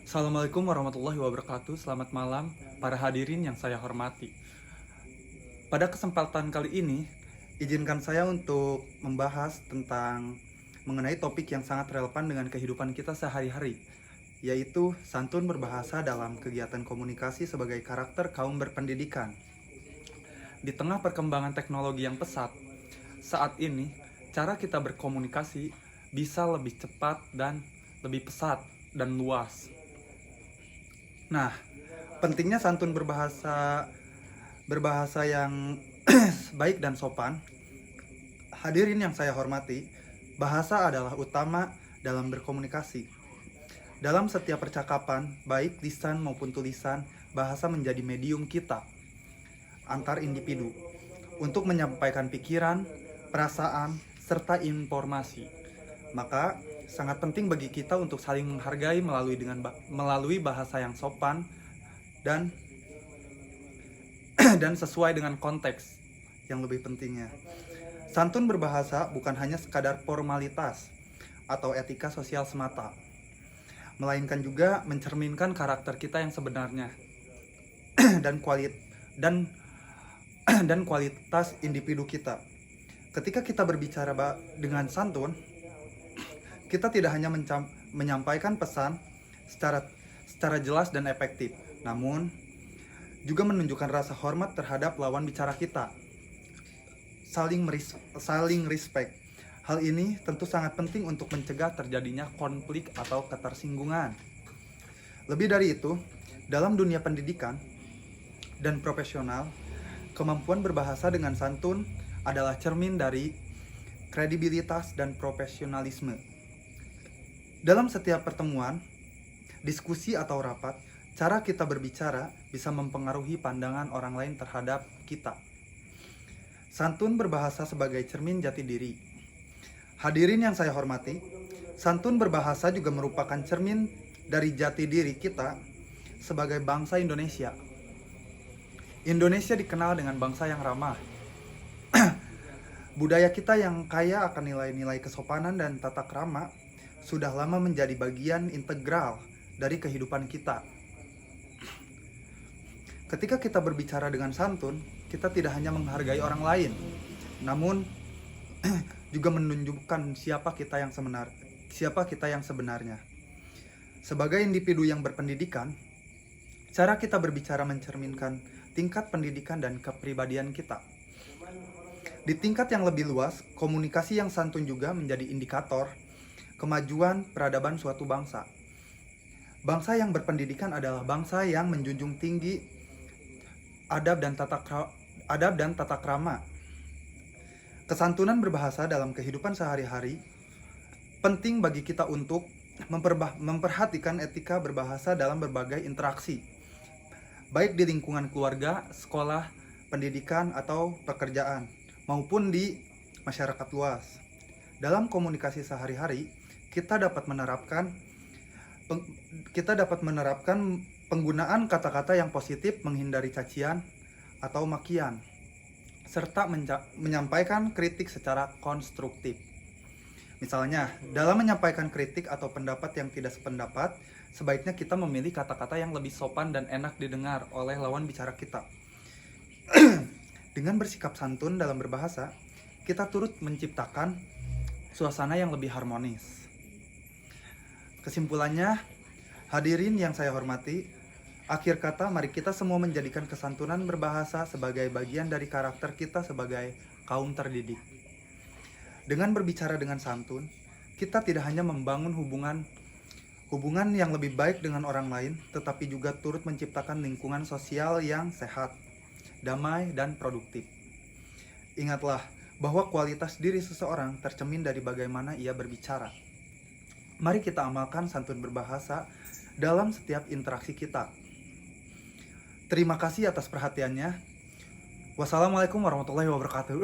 Assalamualaikum warahmatullahi wabarakatuh. Selamat malam para hadirin yang saya hormati. Pada kesempatan kali ini, izinkan saya untuk membahas tentang mengenai topik yang sangat relevan dengan kehidupan kita sehari-hari, yaitu santun berbahasa dalam kegiatan komunikasi sebagai karakter kaum berpendidikan. Di tengah perkembangan teknologi yang pesat, saat ini cara kita berkomunikasi bisa lebih cepat dan lebih pesat dan luas. Nah, pentingnya santun berbahasa yang baik dan sopan. Hadirin yang saya hormati, bahasa adalah utama dalam berkomunikasi. Dalam setiap percakapan, baik lisan maupun tulisan, bahasa menjadi medium kita antar individu untuk menyampaikan pikiran, perasaan, serta informasi. Maka sangat penting bagi kita untuk saling menghargai melalui bahasa yang sopan dan dan sesuai dengan konteks yang lebih pentingnya. Santun berbahasa bukan hanya sekadar formalitas atau etika sosial semata, melainkan juga mencerminkan karakter kita yang sebenarnya dan dan kualitas individu kita. Ketika kita berbicara dengan santun, kita tidak hanya menyampaikan pesan secara jelas dan efektif, namun juga menunjukkan rasa hormat terhadap lawan bicara kita. Saling respect. Hal ini tentu sangat penting untuk mencegah terjadinya konflik atau ketersinggungan. Lebih dari itu, dalam dunia pendidikan dan profesional, kemampuan berbahasa dengan santun adalah cermin dari kredibilitas dan profesionalisme. Dalam setiap pertemuan, diskusi atau rapat, cara kita berbicara bisa mempengaruhi pandangan orang lain terhadap kita. Santun berbahasa sebagai cermin jati diri. Hadirin yang saya hormati, santun berbahasa juga merupakan cermin dari jati diri kita sebagai bangsa Indonesia. Indonesia dikenal dengan bangsa yang ramah. Budaya kita yang kaya akan nilai-nilai kesopanan dan tata krama sudah lama menjadi bagian integral dari kehidupan kita. Ketika kita berbicara dengan santun, kita tidak hanya menghargai orang lain, namun juga menunjukkan siapa kita yang sebenarnya. Sebagai individu yang berpendidikan, cara kita berbicara mencerminkan tingkat pendidikan dan kepribadian kita. Di tingkat yang lebih luas, komunikasi yang santun juga menjadi indikator kemajuan peradaban suatu bangsa. Bangsa yang berpendidikan adalah bangsa yang menjunjung tinggi adab dan tata krama. Kesantunan berbahasa dalam kehidupan sehari-hari penting bagi kita untuk memperhatikan etika berbahasa dalam berbagai interaksi, baik di lingkungan keluarga, sekolah, pendidikan, atau pekerjaan, maupun di masyarakat luas. Dalam komunikasi sehari-hari, kita dapat menerapkan penggunaan kata-kata yang positif, menghindari cacian atau makian, serta menyampaikan kritik secara konstruktif. Misalnya, dalam menyampaikan kritik atau pendapat yang tidak sependapat, sebaiknya kita memilih kata-kata yang lebih sopan dan enak didengar oleh lawan bicara kita. Dengan bersikap santun dalam berbahasa, kita turut menciptakan suasana yang lebih harmonis. Kesimpulannya, hadirin yang saya hormati, akhir kata mari kita semua menjadikan kesantunan berbahasa sebagai bagian dari karakter kita sebagai kaum terdidik. Dengan berbicara dengan santun, kita tidak hanya membangun hubungan yang lebih baik dengan orang lain, tetapi juga turut menciptakan lingkungan sosial yang sehat, damai, dan produktif. Ingatlah bahwa kualitas diri seseorang tercermin dari bagaimana ia berbicara. Mari kita amalkan santun berbahasa dalam setiap interaksi kita. Terima kasih atas perhatiannya. Wassalamualaikum warahmatullahi wabarakatuh.